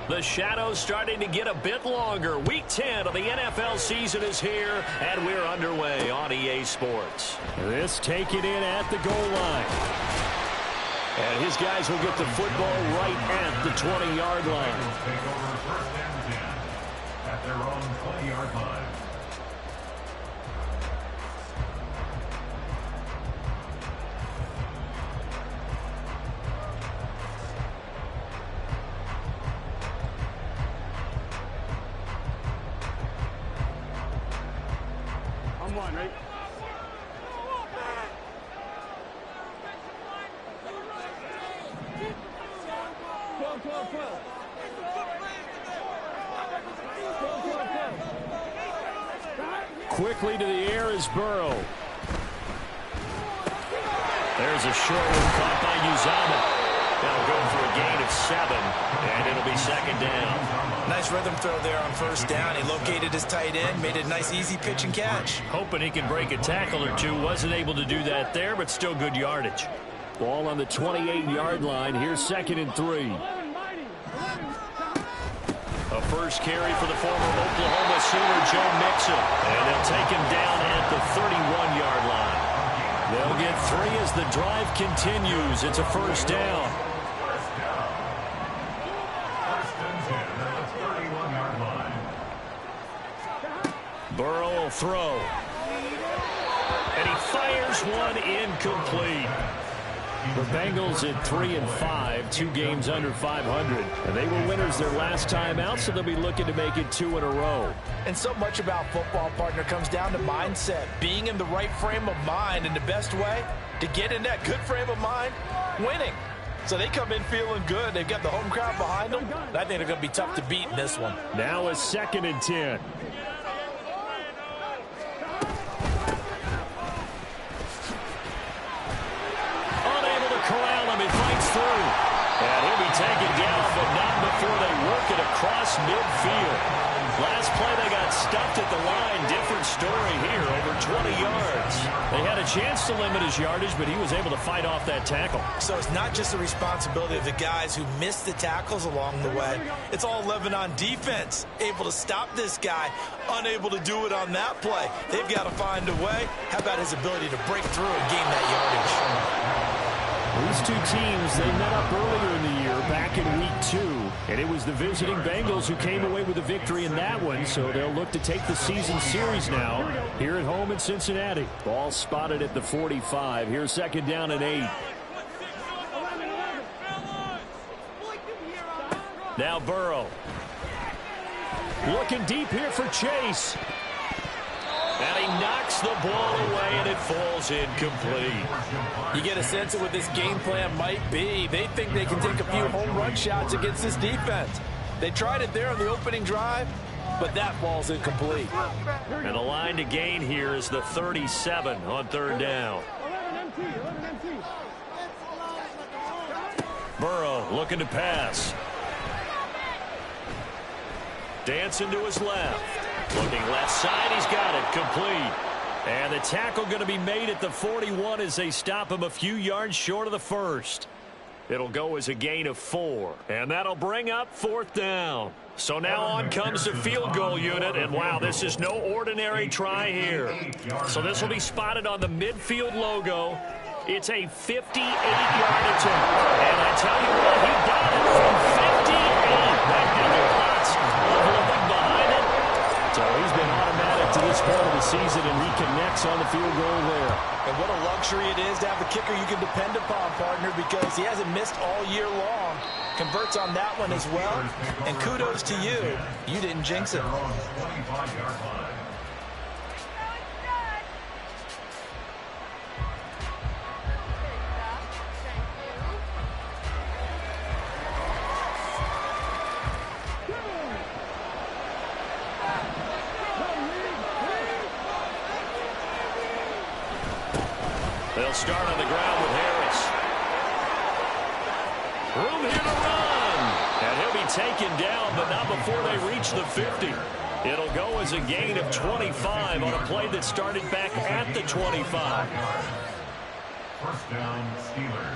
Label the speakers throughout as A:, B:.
A: The shadow's starting to get a bit longer. Week 10 of the NFL season is here, and we're underway on EA Sports.
B: This taken in at the goal line.
A: And his guys will get the football right at the 20-yard line.
C: Take over first and 10 at their own 20-yard line.
D: Right?
B: Quickly to the air is Burrow.
A: There's a short one caught by Uzama. They'll go for a gain of 7, and it'll be second down.
E: Nice rhythm throw there on first down. He located his tight end, made a nice easy pitch and catch.
A: Hoping he can break a tackle or two. Wasn't able to do that there, but still good yardage.
B: Ball on the 28-yard line. Here's second and 3.
A: A first carry for the former Oklahoma Sooner, Joe Mixon. And they'll take him down at the 31-yard line. They'll get 3 as the drive continues. It's a first down. Burrow will throw. And he fires one incomplete.
B: The Bengals at 3-5, 2 games under 500. And they were winners their last time out, so they'll be looking to make it 2 in a row.
E: And so much about football, partner, comes down to mindset. Being in the right frame of mind, and the best way to get in that good frame of mind, winning. So they come in feeling good. They've got the home crowd behind them. I think they're going to be tough to beat in this one.
B: Now a second and 10.
A: Corral him, he fights through. And he'll be taken down, but not before they work it across midfield. Last play they got stuffed at the line. Different story here, over 20 yards. They had a chance to limit his yardage, but he was able to fight off that tackle.
E: So it's not just the responsibility of the guys who missed the tackles along the way. It's all 11 on defense. Able to stop this guy, unable to do it on that play. They've got to find a way. How about his ability to break through and gain that yardage?
B: These two teams, they met up earlier in the year, back in week 2. And it was the visiting Bengals who came away with a victory in that one, so they'll look to take the season series now here at home in Cincinnati. Ball spotted at the 45. Here's second down and 8.
A: Now Burrow.
B: Looking deep here for Chase.
A: And he knocks the ball away, and it falls incomplete.
E: You get a sense of what this game plan might be. They think they can take a few home run shots against this defense. They tried it there on the opening drive, but that ball's incomplete.
A: And the line to gain here is the 37 on third down. Burrow looking to pass. Dancing to his left. Looking left side, he's got it, complete. And the tackle going to be made at the 41 as they stop him a few yards short of the first. It'll go as a gain of 4. And that'll bring up fourth down. So now on comes the field goal unit. And wow, this is no ordinary try here. So this will be spotted on the midfield logo. It's a 58-yard attempt. And I tell you what, he got it from 58. That had lots of living behind it. So he's been automatic to this part of the season, and he connects on the field goal there.
E: And what a luxury it is to have the kicker you can depend upon, partner, because he hasn't missed all year long. Converts on that one as well. And kudos to you. You didn't jinx it.
A: They'll start on the ground with Harris. Room here to run. And he'll be taken down, but not before they reach the 50. It'll go as a gain of 25 on a play that started back at the 25.
C: First down, Steelers.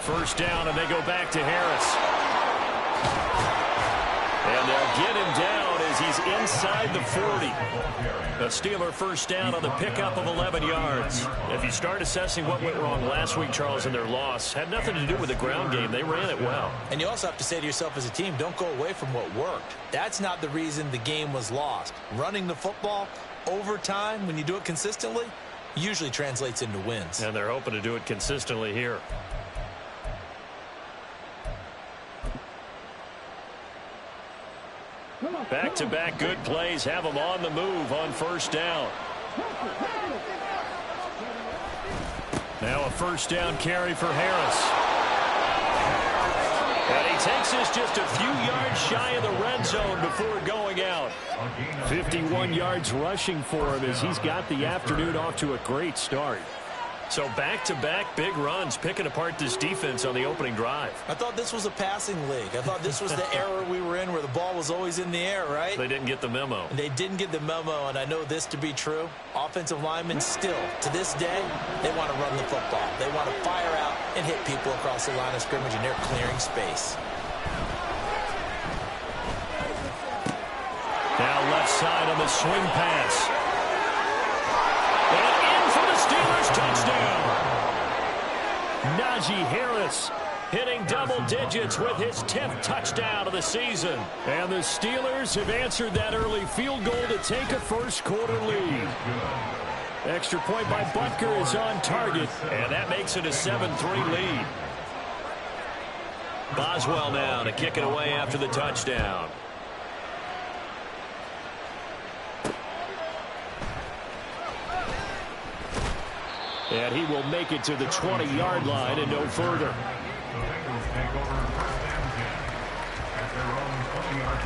A: First down, and they go back to Harris. And they'll get him down as he's inside the 40. A Steeler first down on the pickup of 11 yards. If you start assessing what went wrong last week, Charles, in their loss, had nothing to do with the ground game. They ran it well.
E: And you also have to say to yourself as a team, don't go away from what worked. That's not the reason the game was lost. Running the football over time, when you do it consistently, usually translates into wins.
A: And they're hoping to do it consistently here. Back-to-back good plays have them on the move on first down. Now a first down carry for Harris. And he takes this just a few yards shy of the red zone before going out.
B: 51 yards rushing for him as he's got the afternoon off to a great start.
A: So back-to-back big runs, picking apart this defense on the opening drive.
E: I thought this was a passing league. I thought this was the era we were in where the ball was always in the air, right?
A: They didn't get the memo.
E: They didn't get the memo, and I know this to be true. Offensive linemen still, to this day, they want to run the football. They want to fire out and hit people across the line of scrimmage, and they're clearing space.
A: Now left side on the swing pass. And in for the Steelers touchdown. Najee Harris hitting double digits with his 10th touchdown of the season.
B: And the Steelers have answered that early field goal to take a first quarter lead. Extra point by Butker is on target.
A: And that makes it a 7-3 lead. Boswell now to kick it away after the touchdown.
B: And he will make it to the 20-yard line and no further.
C: The Bengals take over first down 10 at their own 20-yard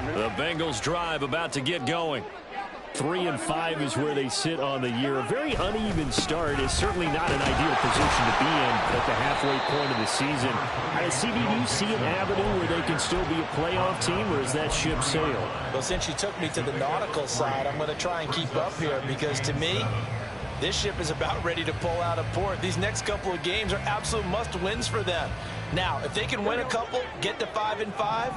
C: line.
A: The Bengals drive about to get going.
B: 3-5 is where they sit on the year. A very uneven start is certainly not an ideal position to be in at the halfway point of the season. CD, do you see an avenue where they can still be a playoff team, or is that ship sailed?
E: Well, since you took me to the nautical side, I'm going to try and keep up here because, to me, this ship is about ready to pull out of port. These next couple of games are absolute must-wins for them. Now, if they can win a couple, get to 5-5,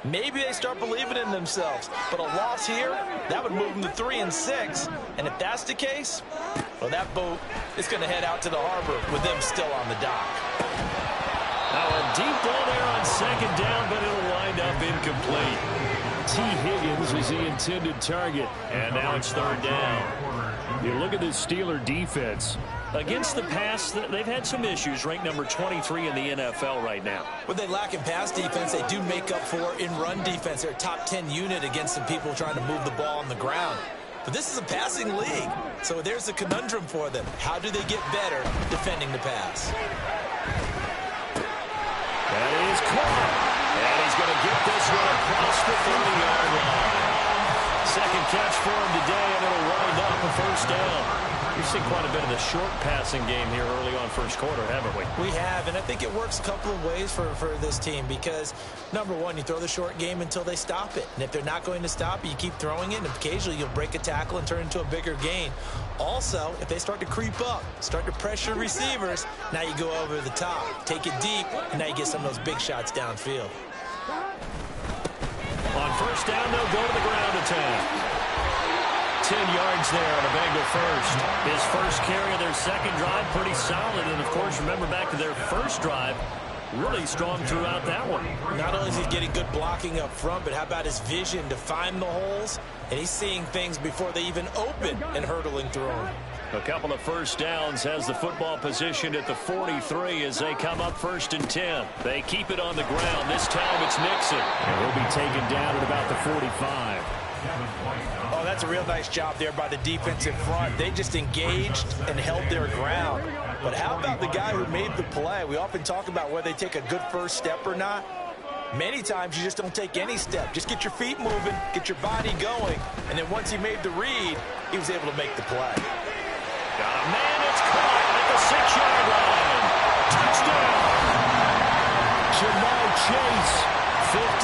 E: maybe they start believing in themselves. But a loss here, that would move them to 3-6. And if that's the case, well, that boat is going to head out to the harbor with them still on the dock.
A: Now a deep ball there on second down, but it'll wind up incomplete.
B: T. Higgins was the intended target.
A: And now it's third down.
B: You look at the Steeler defense.
A: Against the pass, they've had some issues. Ranked number 23 in the NFL right now.
E: What they lack in pass defense, they do make up for in run defense. They're a top 10 unit against some people trying to move the ball on the ground. But this is a passing league, so there's a conundrum for them. How do they get better defending the pass?
A: That is caught. And he's going to get this one across the 30-yard line. Second catch for him today, and it'll wind up a first down. We've seen quite a bit of the short passing game here early on first quarter, haven't we?
E: We have, and I think it works a couple of ways for this team because, number one, you throw the short game until they stop it. And if they're not going to stop it, you keep throwing it, and occasionally you'll break a tackle and turn it into a bigger gain. Also, if they start to creep up, start to pressure receivers, now you go over the top, take it deep, and now you get some of those big shots downfield.
A: On first down, they'll go to the ground attack. 10 yards there on a Bengal first. His first carry of their second drive, pretty solid. And, of course, remember back to their first drive, really strong throughout that one.
E: Not only is he getting good blocking up front, but how about his vision to find the holes? And he's seeing things before they even open and hurtling through them.
A: A couple of first downs has the football positioned at the 43 as they come up first and 10. They keep it on the ground. This time it's Nixon.
B: And he'll be taken down at about the 45.
E: Oh, that's a real nice job there by the defensive front. They just engaged and held their ground. But how about the guy who made the play? We often talk about whether they take a good first step or not. Many times you just don't take any step. Just get your feet moving, get your body going, and then once he made the read, he was able to make the play.
A: Got a man, it's caught at the 6-yard line. Touchdown! Jamal Chase, 55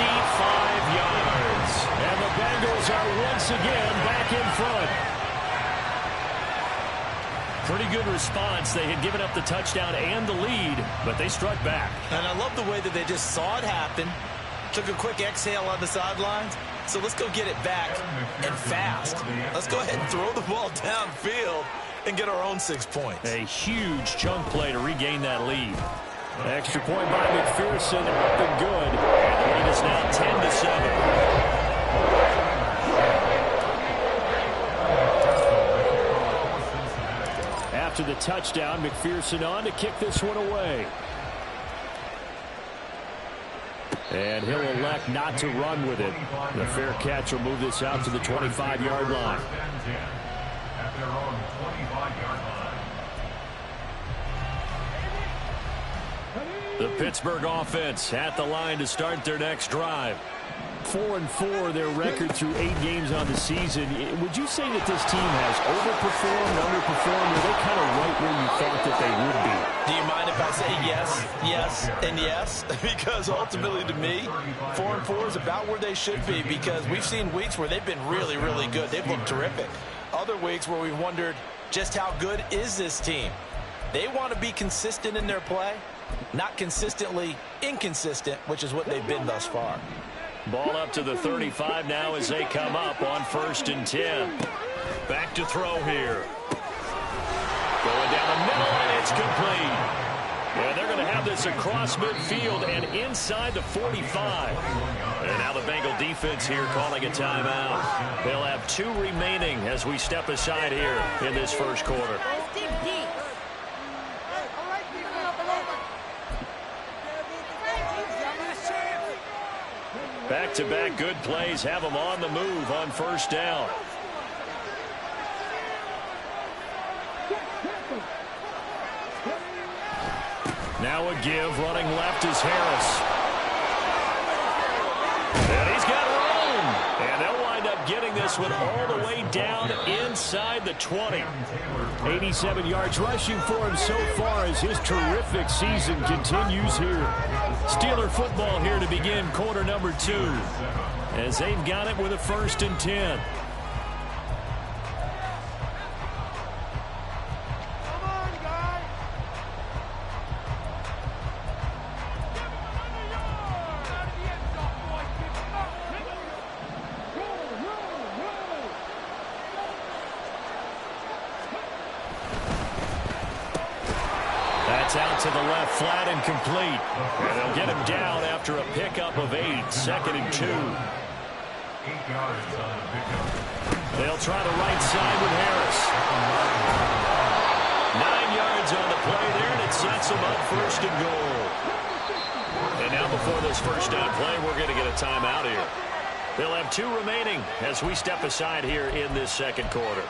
A: yards. And the Bengals are once again back in front. Pretty good response. They had given up the touchdown and the lead, but they struck back.
E: And I love the way that they just saw it happen, took a quick exhale on the sidelines. So let's go get it back and fast. Let's go ahead and throw the ball downfield and get our own 6 points.
A: A huge chunk play to regain that lead. Extra point by McPherson, up and good. And the lead is now 10-7. After the touchdown, McPherson on to kick this one away. And he'll elect not to run with it. The fair catch will move this out to the 25-yard line.
C: At their own 25-yard line.
A: The Pittsburgh offense at the line to start their next drive. 4-4 their record through 8 games on the season. Would you say that this team has overperformed, underperformed, or are they kind of right where you thought that they would be?
E: Do you mind if I say yes, yes, and yes? Because ultimately to me, 4-4 is about where they should be, because we've seen weeks where they've been really, really good. They've looked terrific. Other weeks where we've wondered just how good is this team. They want to be consistent in their play, not consistently inconsistent, which is what they've been thus far.
A: Ball up to the 35 now as they come up on 1st and 10. Back to throw here. Going down the middle, and it's complete. Yeah, they're going to have this across midfield and inside the 45. And now the Bengal defense here calling a timeout. They'll have 2 remaining as we step aside here in this first quarter. Back-to-back good plays have them on the move on 1st down. Now a give, running left is Harris. And he's got room. And they'll wind up getting this one all the way down inside the 20. 87 yards rushing for him so far as his terrific season continues here. Steeler football here to begin quarter number 2. As they've got it with a 1st and 10. Out to the left, flat and complete. And they'll get him down after a pickup of 8, 2nd and 2.
C: 8 yards on the pickup.
A: They'll try the right side with Harris. 9 yards on the play there, and it sets them up 1st and goal. And now before this 1st down play, we're going to get a timeout here. They'll have 2 remaining as we step aside here in this 2nd quarter.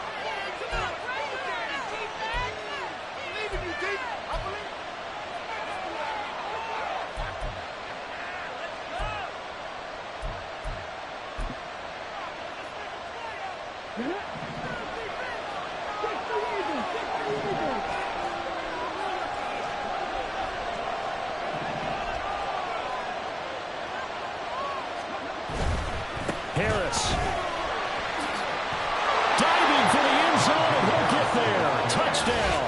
A: Harris. Diving for the end zone, and he'll get there. Touchdown.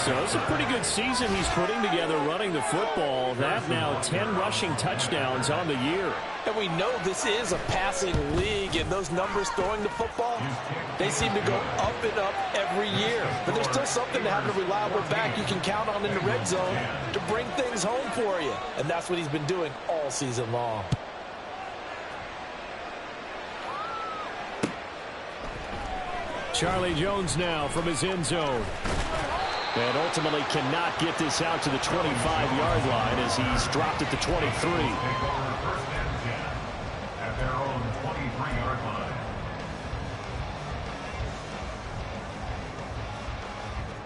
A: So it's a pretty good season he's putting together running the football. That now 10 rushing touchdowns on the year.
E: And we know this is a passing league, and those numbers throwing the football, they seem to go up and up every year. But there's still something to having a reliable back you can count on in the red zone to bring things home for you. And that's what he's been doing all season long.
B: Charlie Jones now from his end zone. And ultimately cannot get this out to the 25-yard line as he's dropped at the 23.
C: At their own 23-yard line.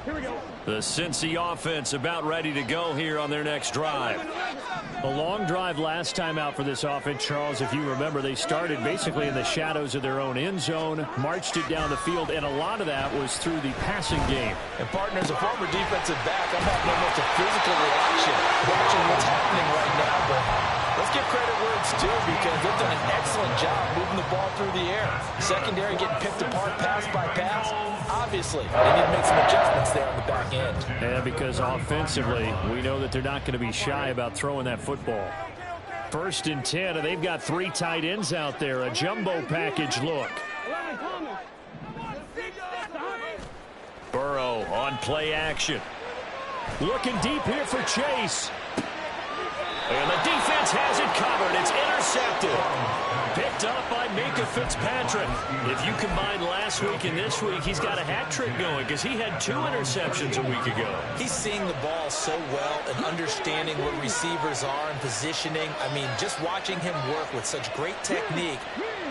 A: The Cincy offense about ready to go here on their next drive.
B: A long drive last time out for this offense, Charles. If you remember, they started basically in the shadows of their own end zone, marched it down the field, and a lot of that was through the passing game.
E: And partner, as a former defensive back, I'm having almost a physical reaction watching what's happening right now. But let's give credit where it's due because they've done an excellent job moving the ball through the air. Secondary getting picked apart pass by pass. Obviously, they need to make some adjustments there on the back end.
B: And because offensively, we know that they're not going to be shy about throwing that football. 1st and 10, and they've got 3 tight ends out there. A jumbo package look.
A: Burrow on play action.
B: Looking deep here for Chase.
A: And the defense has it covered. It's intercepted. Picked up by Minka Fitzpatrick. If you combine last week and this week, he's got a hat trick going because he had 2 interceptions a week ago.
E: He's seeing the ball so well and understanding where receivers are and positioning. I mean, just watching him work with such great technique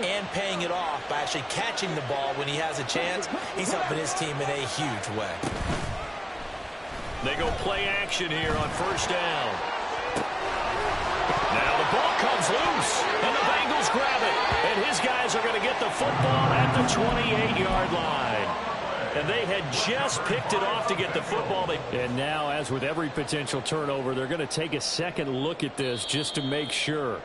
E: and paying it off by actually catching the ball when he has a chance, he's helping his team in a huge way.
A: They go play action here on 1st down. Now the ball comes loose, and the Bengals grab it. And his guys are going to get the football at the 28-yard line. And they had just picked it off to get the football.
B: And now, as with every potential turnover, they're going to take a second look at this just to make sure.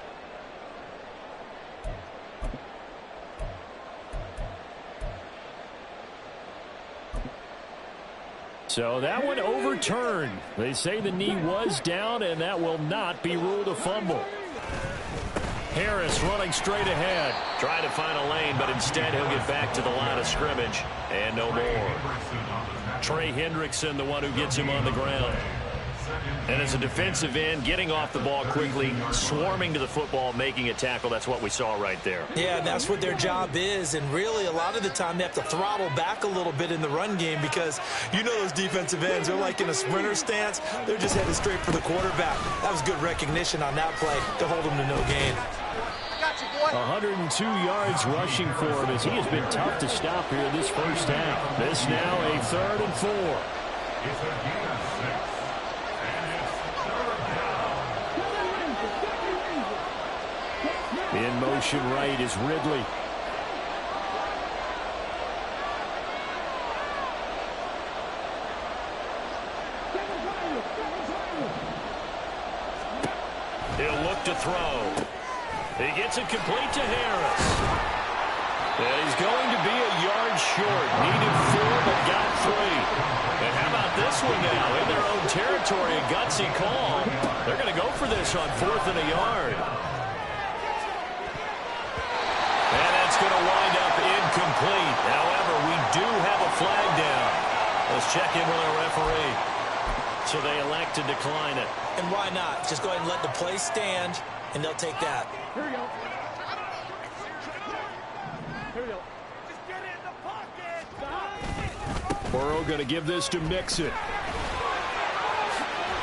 B: So that one overturned. They say the knee was down, and that will not be ruled a fumble. Harris running straight ahead.
A: Trying to find a lane, but instead he'll get back to the line of scrimmage. And no more. Trey Hendrickson, the one who gets him on the ground. And as a defensive end, getting off the ball quickly, swarming to the football, making a tackle, that's what we saw right there.
E: Yeah, that's what their job is, and really a lot of the time they have to throttle back a little bit in the run game because you know those defensive ends, they're like in a sprinter stance. They're just headed straight for the quarterback. That was good recognition on that play to hold him to no gain.
B: 102 yards rushing for him as he has been tough to stop here this 1st half. This now a 3rd and 4. In motion right is Ridley.
A: He'll look to throw. He gets it complete to Harris. And he's going to be a yard short. Needed 4, but got 3. And how about this one now? In their own territory, a gutsy call. They're going to go for this on 4th and a yard. And that's going to wind up incomplete. However, we do have a flag down. Let's check in with our referee. So they elect to decline it.
E: And why not? Just go ahead and let the play stand, and they'll take that.
D: Here we go. Here we go. Just get in the pocket.
B: Burrow going to give this to Mixon.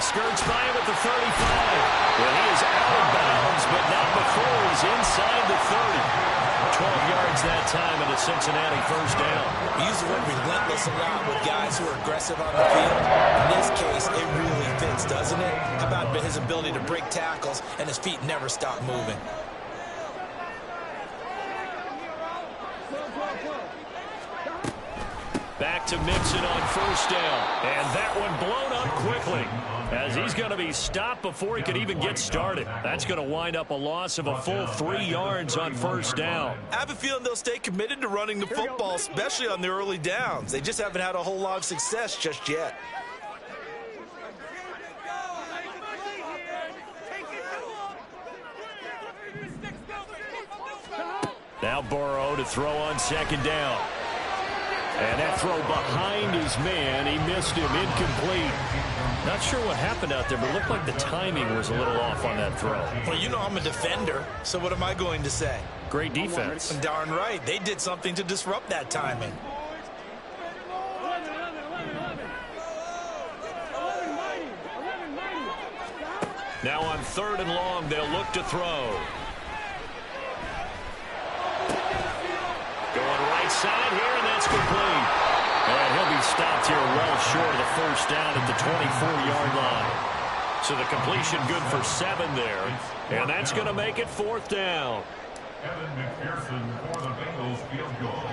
A: Skirts by him at the 35. Well, he is out of bounds, but not before he's inside the 30. 12 yards that time and a Cincinnati 1st down.
E: We use the word relentless a lot with guys who are aggressive on the field. In this case, it really fits, doesn't it? How about his ability to break tackles and his feet never stop moving?
A: Back to Mixon on 1st down. And that one blown up quickly as he's going to be stopped before he could even get started. That's going to wind up a loss of a full 3 yards on 1st down.
E: I have a feeling they'll stay committed to running the football, especially on the early downs. They just haven't had a whole lot of success just yet.
A: Now Burrow to throw on 2nd down. And that throw behind his man, he missed him, incomplete. Not sure what happened out there, but it looked like the timing was a little off on that throw.
E: Well, you know I'm a defender, so what am I going to say?
A: Great defense.
E: Darn right. They did something to disrupt that timing.
A: Now on 3rd and long, they'll look to throw. Going right side here, and that's complete. And he'll be stopped here well short of the first down at the 24-yard line. So the completion good for 7 there. And that's going to make it 4th down.
C: Evan McPherson for the Bengals field goal.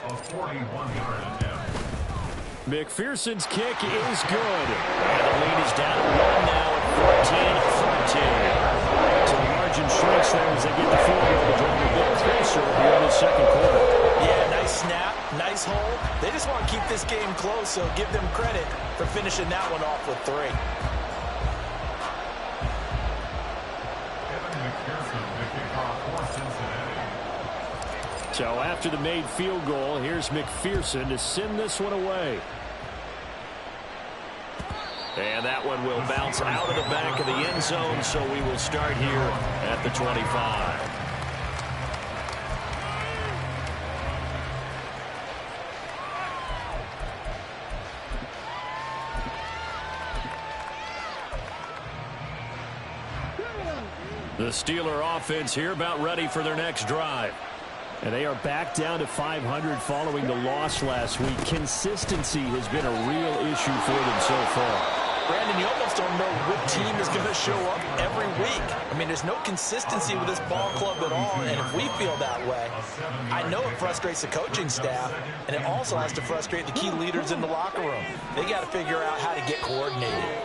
C: A 41-yard attempt.
B: McPherson's kick is good.
A: And the lead is down to 1 now at 14-14. So the margin shrinks there as they get the field goal to draw the bit closer here in the second quarter.
E: Yeah, nice snap, nice hold. They just want to keep this game close, so give them credit for finishing that one off with 3.
C: Evan McPherson, the kickoff for Cincinnati.
B: So after the made field goal, here's McPherson to send this one away.
A: And that one will bounce out of the back of the end zone, so we will start here at the 25. The Steeler offense here about ready for their next drive.
B: And they are back down to 500 following the loss last week. Consistency has been a real issue for them so far.
E: Brandon, you almost don't know what team is going to show up every week. I mean, there's no consistency with this ball club at all, and if we feel that way, I know it frustrates the coaching staff, and it also has to frustrate the key leaders in the locker room. They got to figure out how to get coordinated.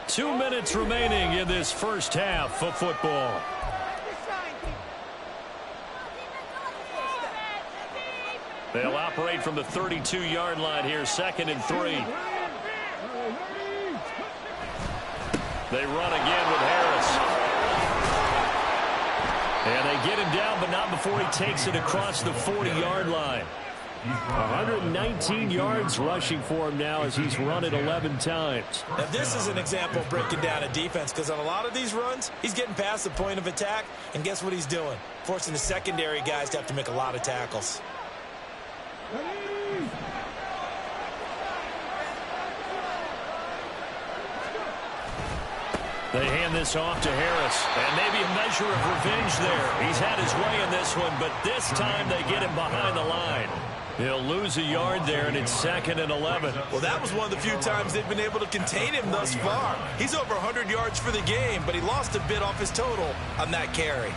A: 2 minutes remaining in this first half of football. They'll operate from the 32-yard line here, 2nd and 3. They run again with Harris. And they get him down, but not before he takes it across the 40-yard line.
B: 119 yards rushing for him now as he's run it 11 times.
E: Now, this is an example of breaking down a defense, because on a lot of these runs, he's getting past the point of attack, and guess what he's doing? Forcing the secondary guys to have to make a lot of tackles.
A: They hand this off to Harris, and maybe a measure of revenge there. He's had his way in this one, but this time they get him behind the line. He'll lose a yard there, and it's 2nd and 11.
E: Well, that was one of the few times they've been able to contain him thus far. He's over 100 yards for the game, but he lost a bit off his total on that carry.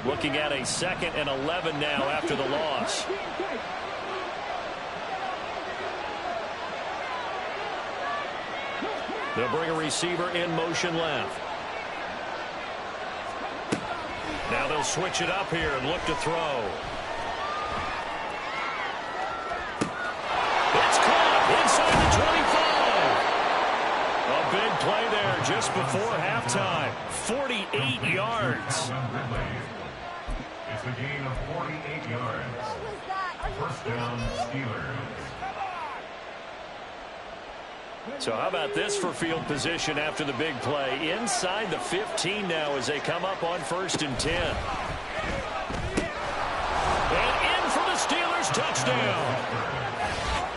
A: Looking at a 2nd and 11 now after the loss. They'll bring a receiver in motion left. Now they'll switch it up here and look to throw. It's caught inside the 25. A big play there just before halftime. 48 yards.
C: It's a gain of 48 yards. First down, Steelers.
A: So how about this for field position after the big play? Inside the 15 now as they come up on 1st and 10. And in for the Steelers touchdown.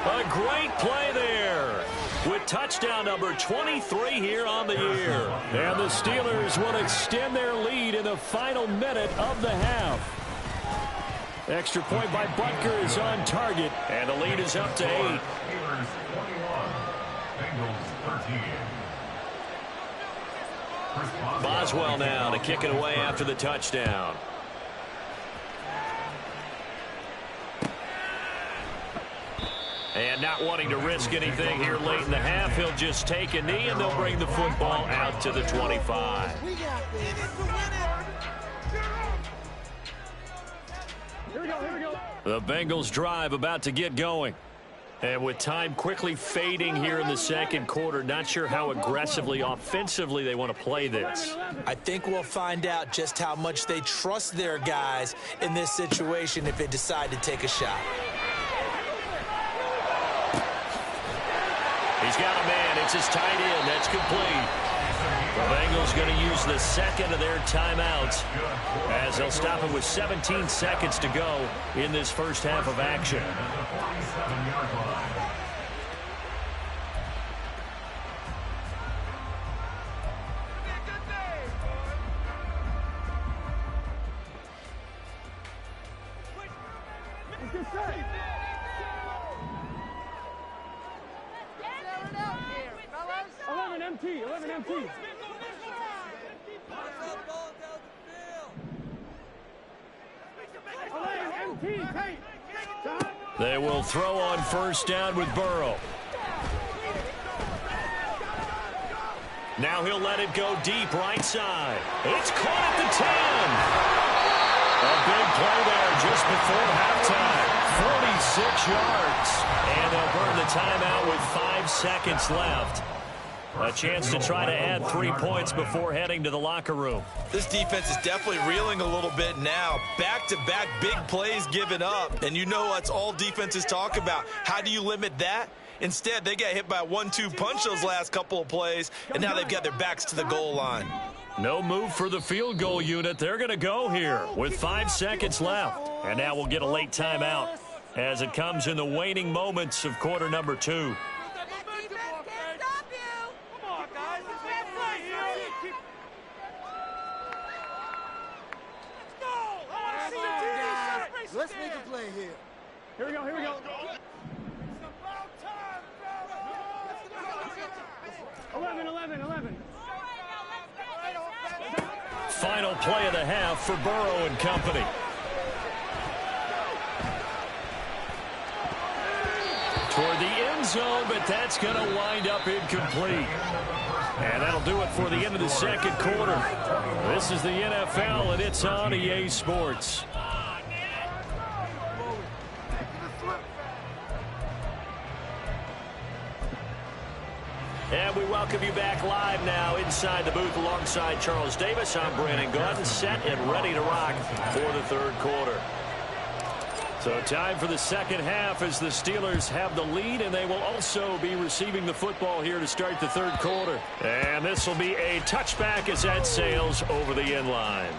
A: A great play there with touchdown number 23 here on the year.
B: And the Steelers will extend their lead in the final minute of the half. Extra point by Butker is on target.
A: And the lead is up to 8.
C: Steelers 21, Bengals 13.
A: Boswell now to kick it away after the touchdown. And not wanting to risk anything here late in the half, he'll just take a knee and they'll bring the football out to the 25.
D: Here we go.
A: The Bengals drive about to get going. And with time quickly fading here in the second quarter, not sure how aggressively, offensively they want to play this.
E: I think we'll find out just how much they trust their guys in this situation if they decide to take a shot.
A: He's got a man. It's his tight end. That's complete. The Bengals going to use the second of their timeouts as they'll stop it with 17 seconds to go in this first half of action.
D: MT, 11 MT.
A: They will throw on first down with Burrow. Now he'll let it go deep right side. It's caught at the 10. A big play there just before halftime. 46 yards. And they'll burn the timeout with 5 seconds left. A chance to try to add 3 points before heading to the locker room.
E: This defense is definitely reeling a little bit now. Back-to-back big plays given up. And you know that's all defenses talk about. How do you limit that? Instead, they got hit by a 1-2 punch those last couple of plays, and now they've got their backs to the goal line.
A: No move for the field goal unit. They're going to go here with 5 seconds left. And now we'll get a late timeout as it comes in the waning moments of quarter number 2.
F: Let's make a play here.
D: Here we go, here we go. 11.
A: Final play of the half for Burrow and company. Toward the end zone, but that's going to wind up incomplete. And that'll do it for the end of the second quarter. This is the NFL, and it's on EA Sports. And we welcome you back live now inside the booth alongside Charles Davis. I'm Brandon Gaudin, set and ready to rock for the third quarter. So time for the second half as the Steelers have the lead, and they will also be receiving the football here to start the third quarter. And this will be a touchback as that sails over the end line.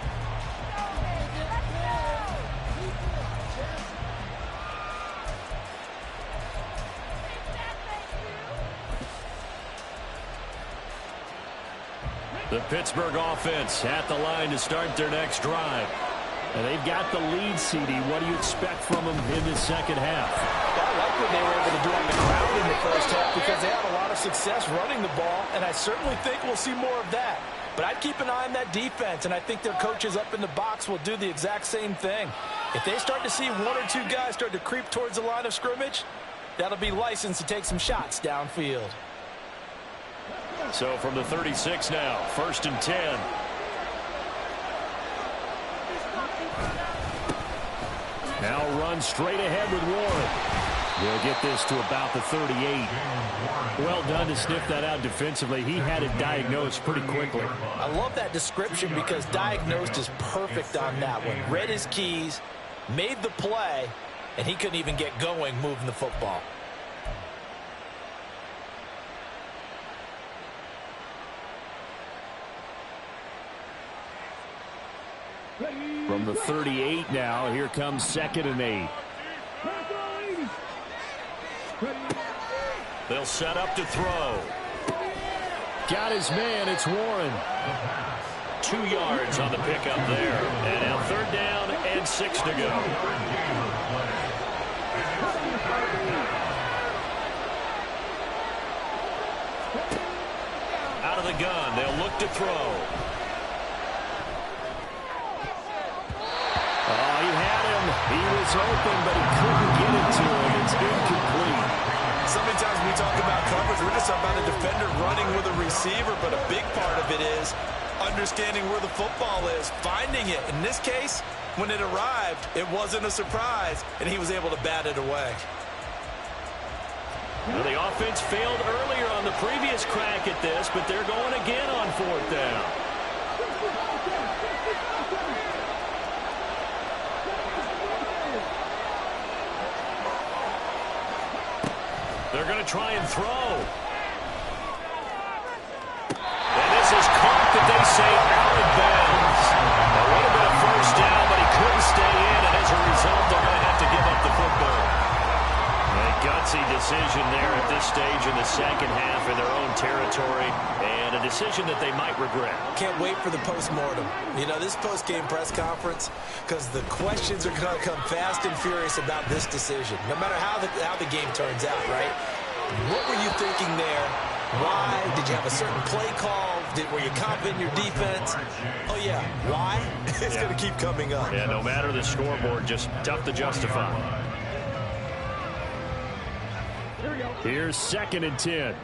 A: The Pittsburgh offense at the line to start their next drive. And they've got the lead, CD. What do you expect from them in the second half?
E: I like what they were able to do on the ground in the first half because they had a lot of success running the ball, and I certainly think we'll see more of that. But I'd keep an eye on that defense, and I think their coaches up in the box will do the exact same thing. If they start to see 1 or 2 guys start to creep towards the line of scrimmage, that'll be licensed to take some shots downfield.
A: So from the 36 now, 1st and 10. Now run straight ahead with Warren. They'll get this to about the 38. Well done to sniff that out defensively. He had it diagnosed pretty quickly.
E: I love that description because diagnosed is perfect on that one. Read his keys, made the play, and he couldn't even get going moving the football.
B: From the 38 now, here comes 2nd and 8.
A: They'll set up to throw.
B: Got his man, it's Warren.
A: 2 yards on the pickup there. And now 3rd down and 6 to go. Out of the gun, they'll look to throw.
B: Oh, he had him. He was open, but he couldn't get it to him. It's incomplete.
E: So many times when we talk about coverage, we're just about a defender running with a receiver, but a big part of it is understanding where the football is, finding it. In this case, when it arrived, it wasn't a surprise, and he was able to bat it away.
A: Well, the offense failed earlier on the previous crack at this, but they're going again on 4th down. They're going to try and throw. And this is caught that they say out of bounds. That would have been a 1st down, but he couldn't stay in, and as a result, they're going to have to give up the football. A gutsy decision there at this stage in the second half in their own territory, and a decision that they might regret.
E: Can't wait for the post-mortem. You know, this post-game press conference, because the questions are going to come fast and furious about this decision, no matter how the game turns out, right? What were you thinking there Why? Did you have a certain play call? Were you confident in your defense? Oh, yeah. Why? It's going to keep coming up.
A: Yeah, no matter the scoreboard, just tough to justify.
B: Here's 2nd and 10.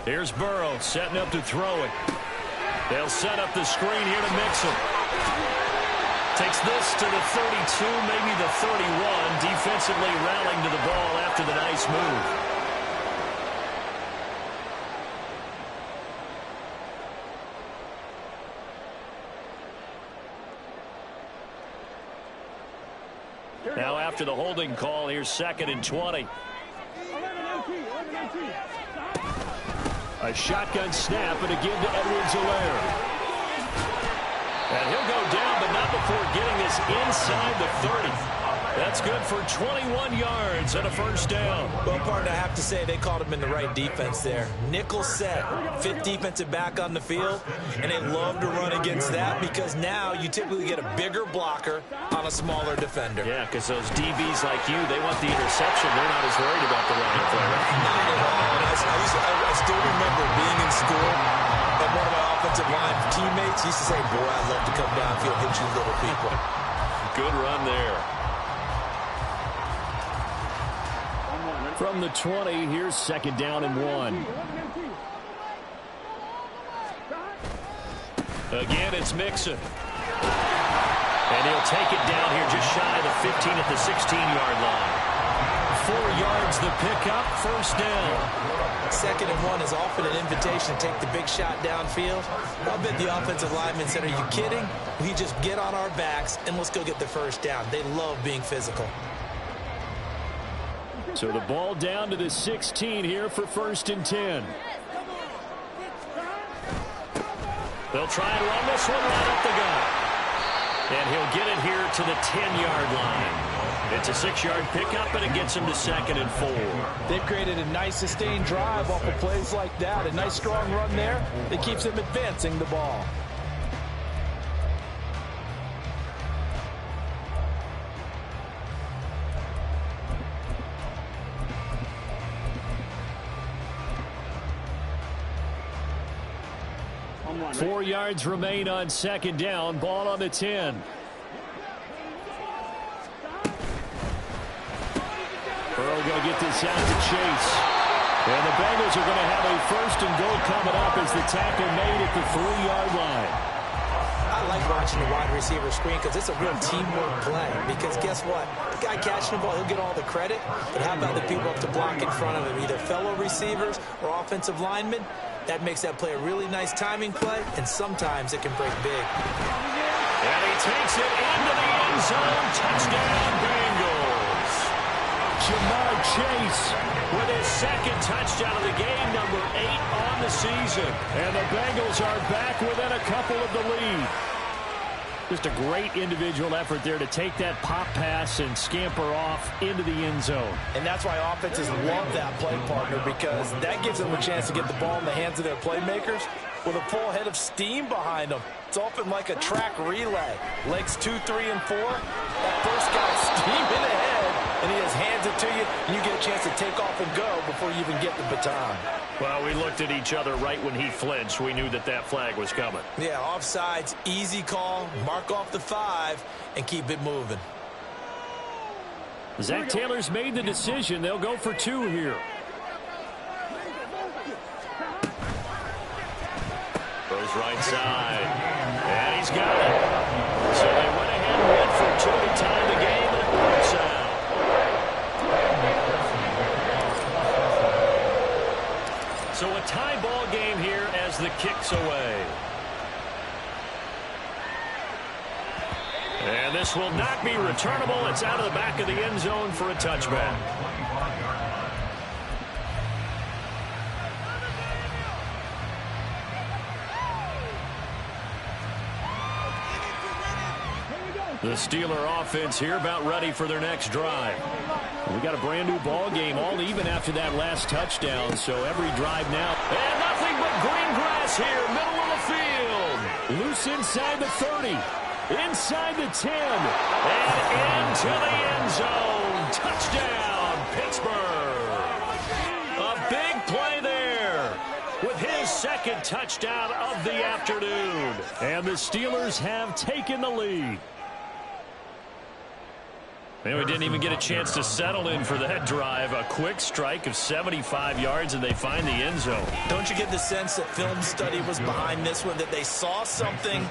A: Here's Burrow setting up to throw it. They'll set up the screen here to mix him. Takes this to the 32, maybe the 31. Defensively rallying to the ball after the nice move. Now after the holding call, here's 2nd and 20.
B: A shotgun snap, and again to Edwards-Helaire.
A: And he'll go down, but not before getting this inside the 30. That's good for 21 yards and a first down.
E: Well, partner, I have to say they called him in the right defense there. Nickel set, 5th defensive back on the field, and they love to run against that because now you typically get a bigger blocker on a smaller defender.
A: Yeah, because those DBs like you, they want the interception. They're not as worried about the running play.
E: Not at all. I still remember being in school, and one of my offensive line teammates used to say, boy, I'd love to come downfield and hit you little people.
A: Good run there.
B: From the 20, here's 2nd down and 1.
A: Again, it's Mixon. And he'll take it down here just shy of the 15 at the 16-yard line. 4 yards the pickup, first down.
E: 2nd and 1 is often an invitation to take the big shot downfield. I bet the offensive lineman said, are you kidding? We just get on our backs and let's go get the first down. They love being physical.
B: So the ball down to the 16 here for 1st and 10.
A: They'll try and run this one right up the gut. And he'll get it here to the 10-yard line. It's a 6-yard pickup, and it gets him to 2nd and 4.
F: They've created a nice sustained drive off of plays like that. A nice strong run there that keeps them advancing the ball.
B: On 4 yards remain on 2nd down. Ball on the 10. Burrow going to get this out to Chase. And the Bengals are going to have a 1st and goal coming up as the tackle made at the 3-yard line.
E: I like watching the wide receiver screen because it's a real teamwork play. Because guess what? The guy catching the ball, he'll get all the credit. But how about the people up to block in front of him, either fellow receivers or offensive linemen? That makes that play a really nice timing play, and sometimes it can break big.
A: And he takes it into the end zone. Touchdown, Bengals.
B: Jamar Chase
A: with his 2nd touchdown of the game, number 8 on the season.
B: And the Bengals are back within a couple of the lead. Just a great individual effort there to take that pop pass and scamper off into the end zone.
F: And that's why offenses love that play, partner, because that gives them a chance to get the ball in the hands of their playmakers with a full head of steam behind them. It's often like a track relay. Legs 2, 3, and 4. That first guy's steaming ahead, and he just hands it to you, and you get a chance to take off and go before you even get the baton.
A: Well, we looked at each other right when he flinched. We knew that that flag was coming.
E: Yeah, offsides, easy call, mark off the 5, and keep it moving.
B: Zach Taylor's made the decision. They'll go for 2 here.
A: Goes right side. And he's got it. So they went ahead and went for 2 to tie the game, and it works out. So a tie ball game here as the kick's away. And this will not be returnable. It's out of the back of the end zone for a touchback. The Steeler offense here about ready for their next drive.
B: We got a brand new ball game, all even after that last touchdown. So every drive now.
A: And nothing but green grass here, middle of the field.
B: Loose inside the 30. Inside the 10.
A: And into the end zone. Touchdown, Pittsburgh. touchdown of the afternoon. And the Steelers have taken the lead. And we didn't even get a chance to settle in for that drive. A quick strike of 75 yards, and they find the end zone.
E: Don't you get the sense that film study was behind this one, that they saw something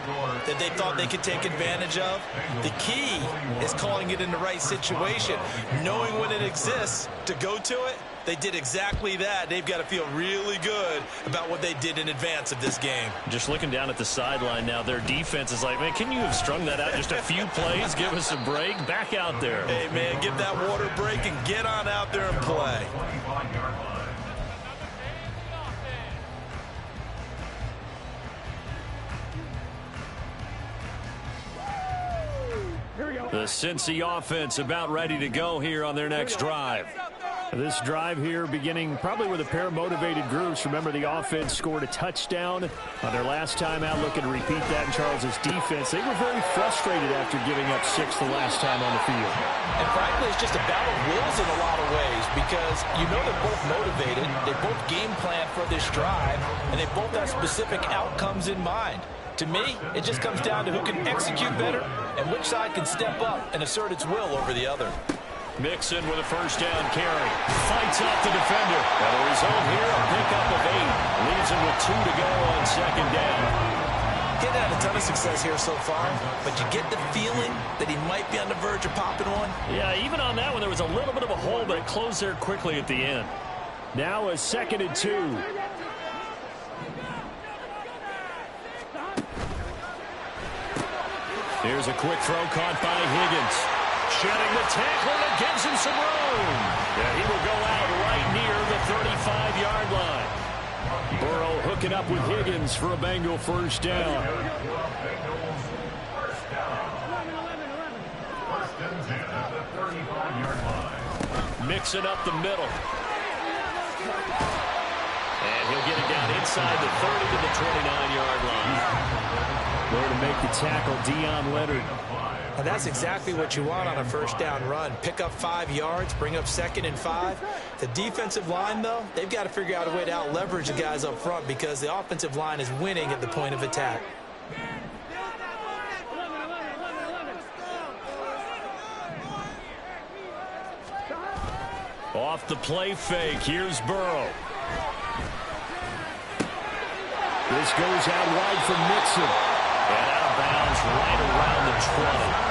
E: that they thought they could take advantage of? The key is calling it in the right situation, knowing when it exists to go to it. They did exactly that. They've got to feel really good about what they did in advance of this game.
A: Just looking down at the sideline now, their defense is like, man, can you have strung that out just a few plays? Give us a break. Back out there.
E: Hey, man, give that water break and get on out there and play.
A: The Cincy offense about ready to go here on their next drive.
B: This drive here beginning probably with a pair of motivated groups. Remember, the offense scored a touchdown on their last time out, looking to repeat that in Charles's defense. They were very frustrated after giving up 6 the last time on the field.
F: And frankly, it's just a battle of wills in a lot of ways because you know they're both motivated. They both game plan for this drive, and they both have specific outcomes in mind. To me, it just comes down to who can execute better and which side can step up and assert its will over the other.
A: Mixon with a first down carry. Fights off the defender. And the result here, a pickup of 8. Leaves him with 2 to go on second down.
E: He hasn't had a ton of success here so far, but you get the feeling that he might be on the verge of popping one.
A: Yeah, even on that one, there was a little bit of a hole, but it closed there quickly at the end.
B: Now a 2nd and 2.
A: Here's a quick throw caught by Higgins. Shedding the tackle, and it gives him some room. Yeah, he will go out right near the 35-yard line. Burrow hooking up with Higgins for a Bengal first down. Mixing up the middle. And he'll get it down inside the 30 to the 29-yard line.
B: There to make the tackle, Deion Leonard.
E: And that's exactly what you want on a first down run. Pick up 5 yards, bring up 2nd and 5. The defensive line, though, they've got to figure out a way to out-leverage the guys up front because the offensive line is winning at the point of attack.
A: Off the play fake, here's Burrow.
B: This goes out wide for Mixon.
A: And out of bounds right around the 20.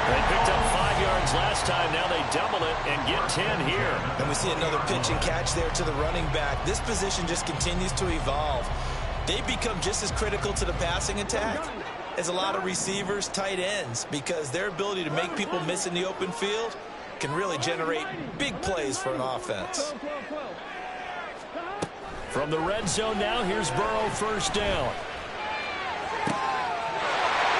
A: They picked up 5 yards last time. Now they double it and get 10 here.
E: And we see another pitch and catch there to the running back. This position just continues to evolve. They become just as critical to the passing attack as a lot of receivers, tight ends, because their ability to make people miss in the open field can really generate big plays for an offense.
A: From the red zone now, here's Burrow first down.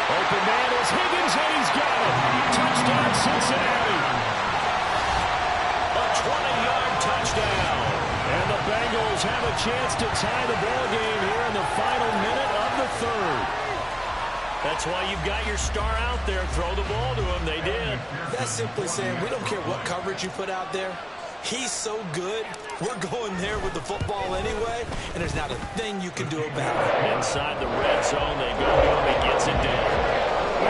A: Open man is Higgins, and he's got it. Touchdown, Cincinnati. A 20-yard touchdown. And the Bengals have a chance to tie the ball game here in the final minute of the 3rd. That's why you've got your star out there. Throw the ball to him. They did.
E: That's simply saying we don't care what coverage you put out there. He's so good, we're going there with the football anyway, and there's not a thing you can do about it.
A: Inside the red zone, they go to him. He gets it down.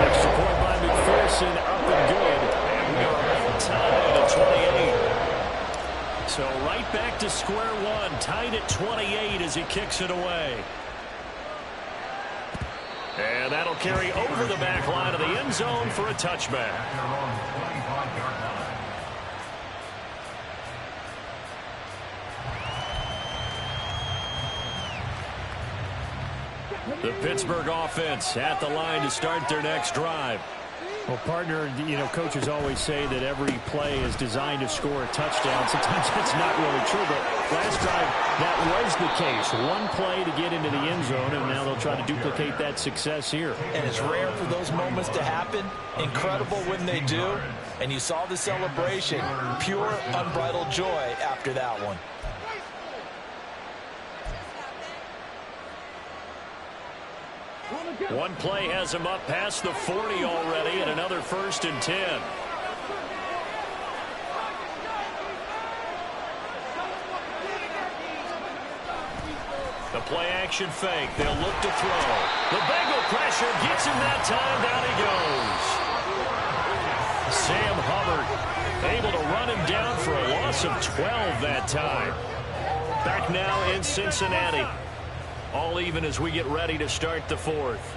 B: Extra point by McPherson, up and good.
A: And we are tied at 28. So right back to square one, tied at 28 as he kicks it away. And that'll carry over the back line of the end zone for a touchback. The Pittsburgh offense at the line to start their next drive.
B: Well, partner, you know, coaches always say that every play is designed to score a touchdown. Sometimes that's not really true, but last drive, that was the case. One play to get into the end zone, and now they'll try to duplicate that success here.
F: And it's rare for those moments to happen. Incredible when they do. And you saw the celebration. Pure, unbridled joy after that one.
A: One play has him up past the 40 already, and another 1st and 10. The play action fake. They'll look to throw. The Bengal pressure gets him that time. Down he goes. Sam Hubbard able to run him down for a loss of 12 that time. Back now in Cincinnati. All even as we get ready to start the fourth.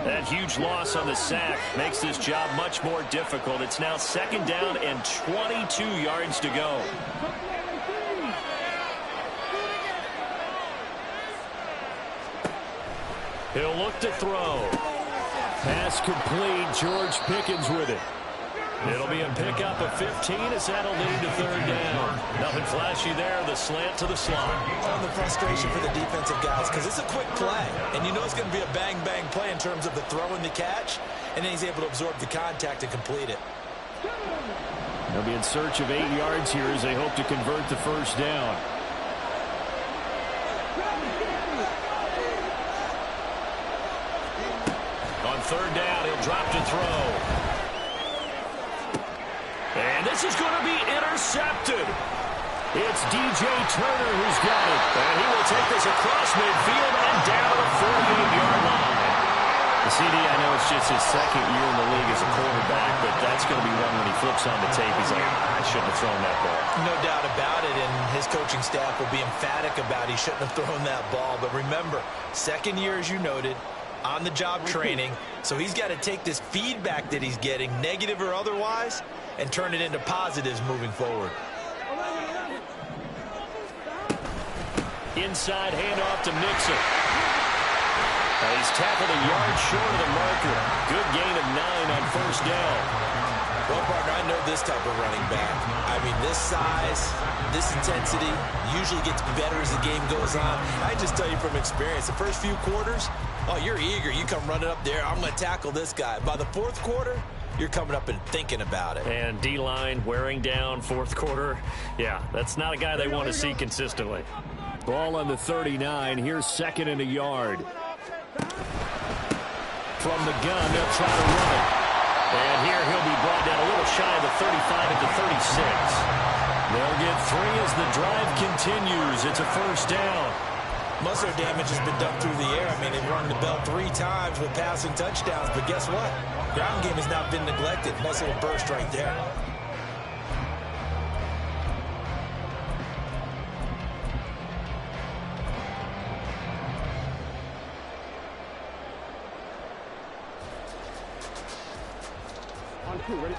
A: That huge loss on the sack makes this job much more difficult. It's now 2nd down and 22 yards to go. He'll look to throw. Pass complete. George Pickens with it. It'll be a pickup of 15 as that'll lead to 3rd down. Nothing flashy there. The slant to the slot.
E: On the frustration for the defensive guys because it's a quick play. And you know it's going to be a bang-bang play in terms of the throw and the catch. And then he's able to absorb the contact and complete it.
B: They'll be in search of 8 yards here as they hope to convert the 1st down.
A: On 3rd down, he'll drop to throw. And this is going to be intercepted. It's DJ Turner who's got it. And he will take this across midfield and down the 48-yard line. The CD, I know it's just his 2nd year in the league as a quarterback, but that's going to be one when he flips on the tape. He's like, I shouldn't have thrown that ball.
E: No doubt about it, and his coaching staff will be emphatic about he shouldn't have thrown that ball. But remember, 2nd year, as you noted, on-the-job training, so he's got to take this feedback that he's getting, negative or otherwise, and turn it into positives moving forward.
A: Inside handoff to Mixon. He's tackled a yard short of the marker. Good gain of 9 on 1st down.
E: Well, partner, I know this type of running back. I mean, this size, this intensity usually gets better as the game goes on. I just tell you from experience, the first few quarters, oh, you're eager. You come running up there. I'm going to tackle this guy. By the 4th quarter, you're coming up and thinking about it.
A: And D-line wearing down 4th quarter. Yeah, that's not a guy they want to see consistently.
B: Ball on the 39. Here's 2nd and a yard. From the gun, they'll try to run it.
A: And here he'll be brought down a little shy of the 35 at the 36.
B: They'll get 3 as the drive continues. It's a 1st down.
E: Muscle damage has been done through the air. I mean, they've rung the bell 3 times with passing touchdowns, but guess what? Ground game has not been neglected. Muscle will burst right there.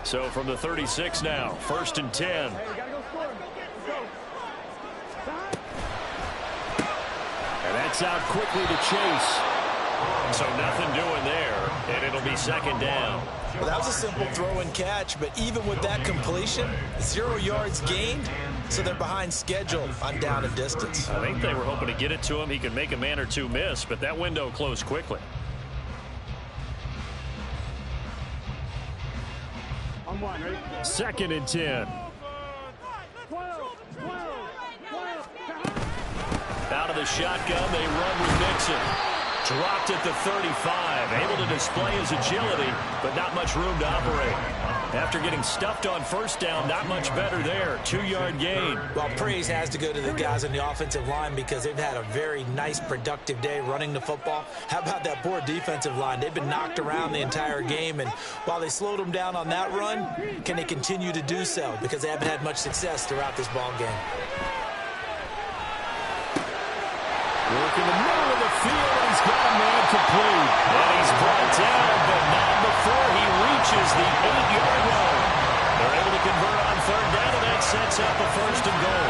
A: So from the 36 now, 1st and 10.
D: Hey, we gotta go score. Let's go.
B: And that's out quickly to Chase.
A: So nothing doing there, and it'll be 2nd down.
E: Well, that was a simple throw and catch, but even with that completion, 0 yards gained, so they're behind schedule on down and distance.
A: I think they were hoping to get it to him. He could make a man or two miss, but that window closed quickly.
D: On 1, ready?
B: 2nd and 10.
D: 12.
A: Out of the shotgun, they run with Mixon. Dropped at the 35. Able to display his agility, but not much room to operate. After getting stuffed on 1st down, not much better there. 2-yard gain.
E: Well, praise has to go to the guys on the offensive line because they've had a very nice, productive day running the football. How about that poor defensive line? They've been knocked around the entire game, and while they slowed them down on that run, can they continue to do so? Because they haven't had much success throughout this ball game.
B: Work in the middle of the field, and he's got a man complete.
A: And he's brought down, but not before he reaches the 8-yard line. They're able to convert on 3rd down, and that sets up a 1st and goal.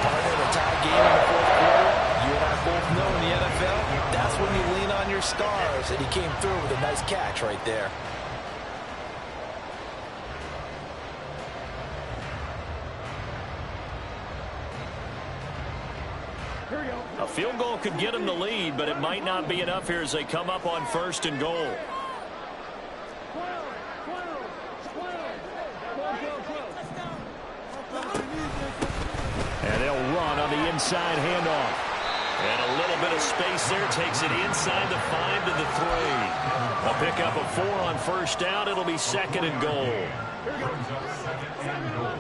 E: Partner, the tie game in the 4th quarter, you and I both know in the NFL, that's when you lean on your stars, and he came through with a nice catch right there.
A: A field goal could get him the lead, but it might not be enough here as they come up on 1st and goal.
B: 12. And they'll run on the inside handoff.
A: And a little bit of space there. Takes it inside the 5 to the 3. A pickup of 4 on first down. It'll be 2nd and goal.
C: Brings up 2nd and goal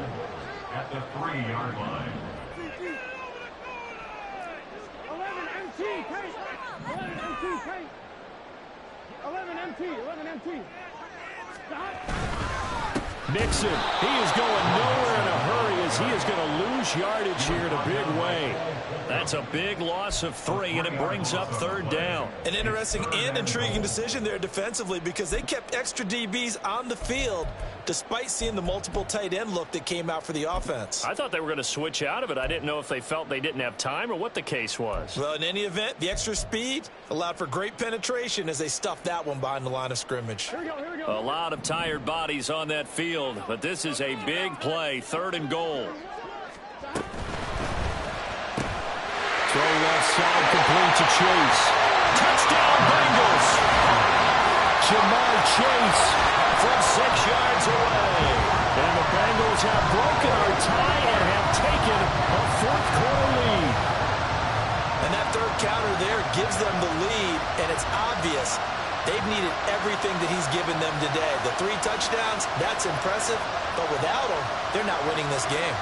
C: at the 3-yard line.
D: 11 MT, Kate. 11 MT, Kate. 11 MT, 11 MT. Stop.
B: Mixon, he is going nowhere in a hurry as he is going to lose yardage here in a big way.
A: That's a big loss of 3, and it brings up 3rd down.
E: An interesting and intriguing decision there defensively because they kept extra DBs on the field despite seeing the multiple tight end look that came out for the offense.
A: I thought they were going to switch out of it. I didn't know if they felt they didn't have time or what the case was.
E: Well, in any event, the extra speed allowed for great penetration as they stuffed that one behind the line of scrimmage.
D: Here we go.
A: A lot of tired bodies on that field, but this is a big play, 3rd and goal.
B: Throw left side, complete to Chase.
A: Touchdown, Bengals!
B: Jamar Chase
A: From 6 yards away.
B: And the Bengals have broken our tie and have taken a 4th quarter lead.
E: And that 3rd counter there gives them the lead, and it's obvious they've needed everything that he's given them today. The 3 touchdowns, that's impressive, but without him, they're not winning this game.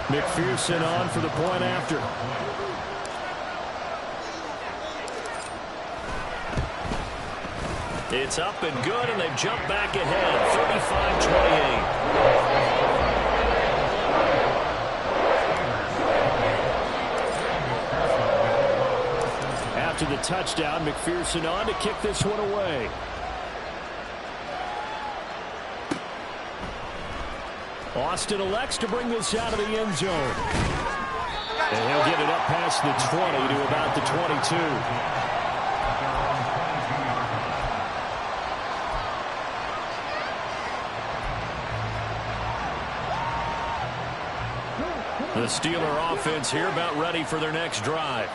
B: McPherson on for the point after.
A: It's up and good, and they've jumped back ahead, 35-28.
B: After the touchdown, McPherson on to kick this one away. Austin elects to bring this out of the end zone. And he'll get it up past the 20 to about the 22.
A: The Steeler offense here about ready for their next drive.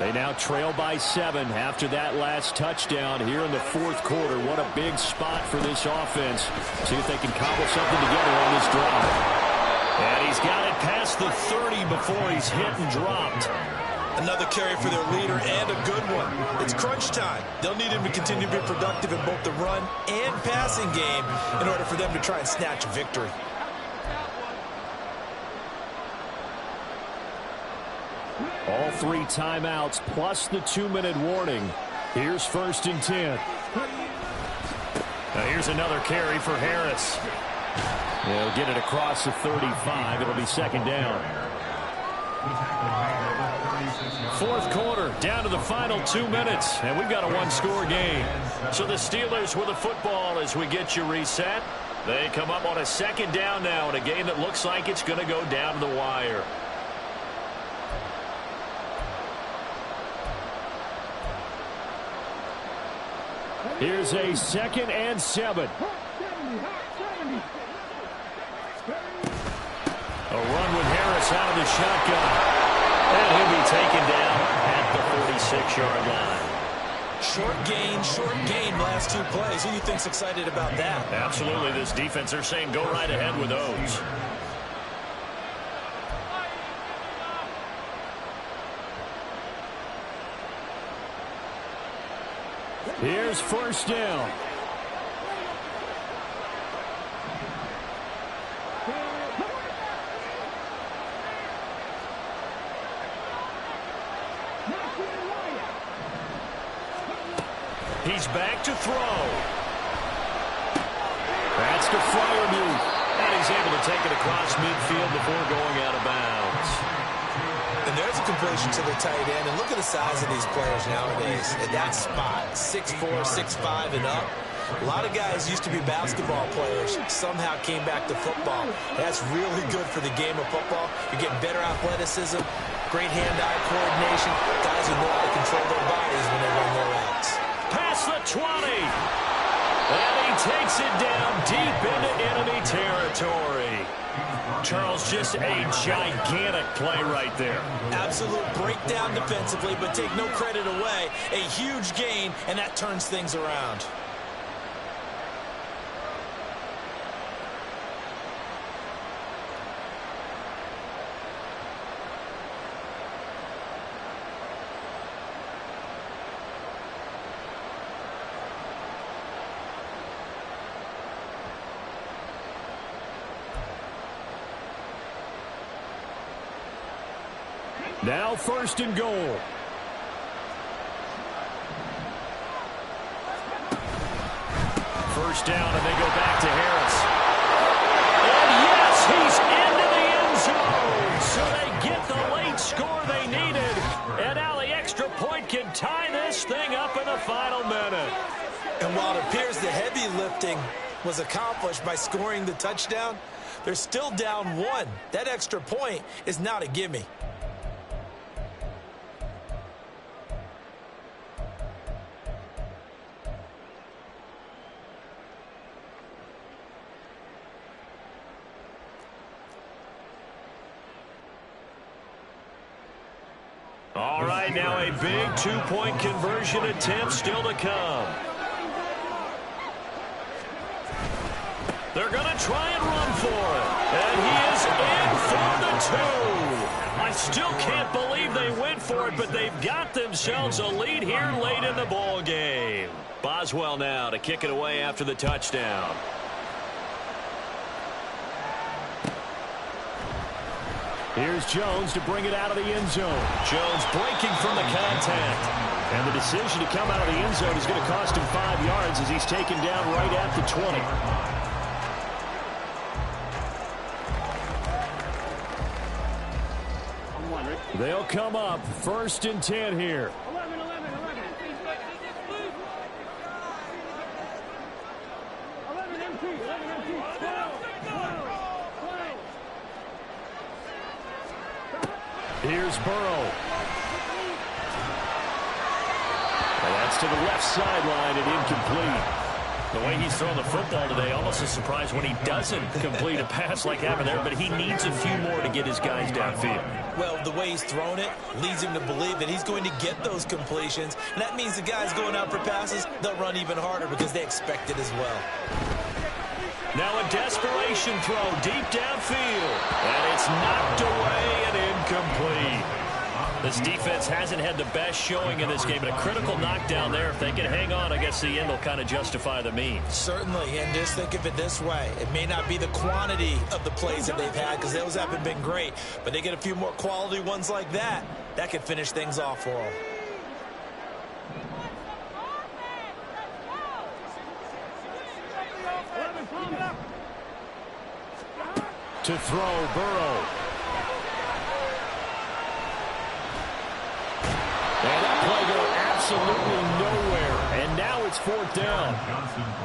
B: They now trail by 7 after that last touchdown here in the 4th quarter. What a big spot for this offense. See if they can cobble something together on this drive.
A: And he's got it past the 30 before he's hit and dropped.
E: Another carry for their leader and a good one. It's crunch time. They'll need him to continue to be productive in both the run and passing game in order for them to try and snatch a victory.
B: All 3 timeouts plus the 2-minute warning. Here's 1st and 10.
A: Now here's another carry for Harris.
B: They'll get it across the 35. It'll be 2nd down.
A: 4th quarter, down to the final 2 minutes, and we've got a 1-score game. So the Steelers with the football as we get you reset. They come up on a 2nd down now in a game that looks like it's going to go down to the wire.
B: Here's a 2nd and 7.
A: A run with Harris out of the shotgun. And he'll be taken down at the 46-yard line.
E: Short gain last 2 plays. Who do you think's excited about that?
A: Absolutely, this defense, they're saying go right ahead with those.
B: Here's 1st down.
A: He's back to throw.
B: That's to Freiermuth.
A: And he's able to take it across midfield before going out of bounds.
E: And there's a completion to the tight end. And look at the size of these players nowadays. At that spot, 6'4", 6'5", and up. A lot of guys used to be basketball players, somehow came back to football. That's really good for the game of football. You're getting better athleticism, great hand-eye coordination, guys who know how to control their bodies when they run their routes.
A: Past the 20. And he takes it down deep into enemy territory. Charles, just a gigantic play right there.
E: Absolute breakdown defensively, but take no credit away. A huge gain, and that turns things around.
B: Now 1st and goal.
A: First down, and they go back to Harris. And yes, he's into the end zone. So they get the late score they needed. And now the extra point can tie this thing up in the final minute.
E: And while it appears the heavy lifting was accomplished by scoring the touchdown, they're still down 1. That extra point is not a gimme.
A: All right, now a big 2-point conversion attempt still to come. They're going to try and run for it. And he is in for the 2. I still can't believe they went for it, but they've got themselves a lead here late in the ball game. Boswell now to kick it away after the touchdown.
B: Here's Jones to bring it out of the end zone.
A: Jones breaking from the contact.
B: And the decision to come out of the end zone is going to cost him 5 yards as he's taken down right at the 20. They'll come up 1st and 10 here.
D: 11. 11 MT. 11 MT. 12.
B: Here's Burrow. And that's to the left sideline and incomplete.
A: The way he's throwing the football today, almost a surprise when he doesn't complete a pass like happened there, but he needs a few more to get his guys downfield.
E: Well, the way he's thrown it leads him to believe that he's going to get those completions. And that means the guys going out for passes, they'll run even harder because they expect it as well.
A: Now a desperation throw deep downfield. And it's knocked away and incomplete. This defense hasn't had the best showing in this game, but a critical knockdown there. If they can hang on, I guess the end will kind of justify the means.
E: Certainly, and just think of it this way. It may not be the quantity of the plays that they've had because those haven't been great, but they get a few more quality ones like that. That could finish things off for them.
B: To throw, Burrow. And that play go absolutely nowhere. And now it's 4th down.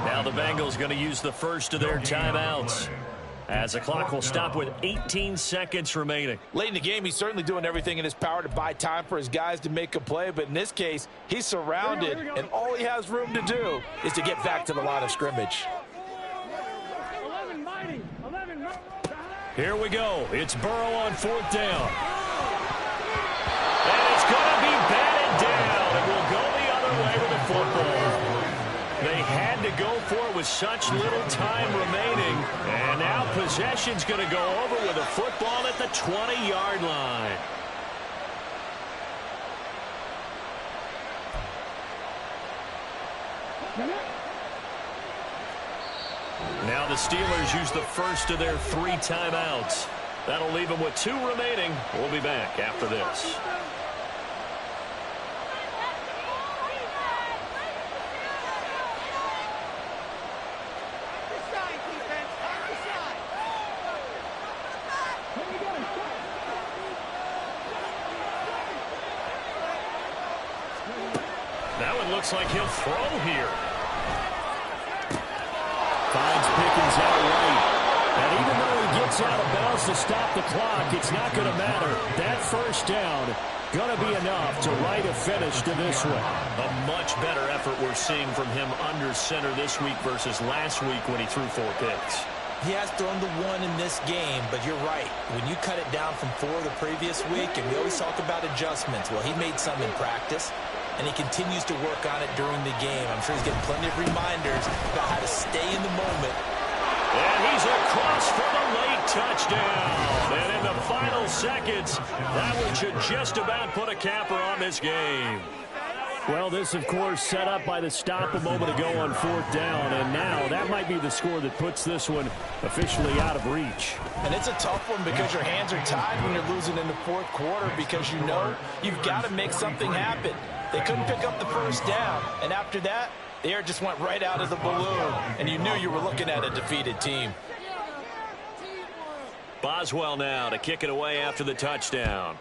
A: Now the Bengals going to use the first of their timeouts, as the clock will stop with 18 seconds remaining.
F: Late in the game, he's certainly doing everything in his power to buy time for his guys to make a play. But in this case, he's surrounded, and all he has room to do is to get back to the line of scrimmage.
D: 11 mighty. 11 mighty.
A: Here we go. It's Burrow on 4th down. And it's going to be batted down. It will go the other way with the football. They had to go for it with such little time remaining. And now possession's going to go over with a football at the 20-yard line. Now the Steelers use the first of their 3 timeouts. That'll leave them with 2 remaining. We'll be back after this. That one looks like he'll throw here.
B: Finds Pickens out right. And even though he gets out of bounds to stop the clock, it's not going to matter. That first down. Going to be enough to write a finish to this one.
A: A much better effort we're seeing from him under center this week versus last week when he threw 4 picks.
E: He has thrown the 1 in this game, but you're right. When you cut it down from 4 the previous week, and we always talk about adjustments, well, he made some in practice, and he continues to work on it during the game. I'm sure he's getting plenty of reminders about how to stay in the moment.
A: And he's across for the late touchdown. And in the final seconds, that one should just about put a capper on this game.
B: Well, this, of course, set up by the stop a moment ago on 4th down. And now that might be the score that puts this one officially out of reach.
F: And it's a tough one because your hands are tied when you're losing in the 4th quarter because you know you've got to make something happen. They couldn't pick up the first down. And after that, the air just went right out of the balloon, and you knew you were looking at a defeated team.
A: Boswell now to kick it away after the touchdown.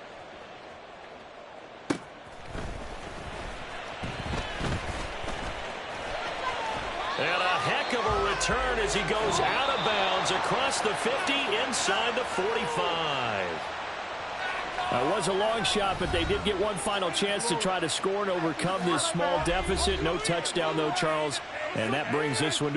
A: And a heck of a return as he goes out of bounds across the 50 inside the 45.
B: It was a long shot, but they did get one final chance to try to score and overcome this small deficit. No touchdown, though, Charles. And that brings this one to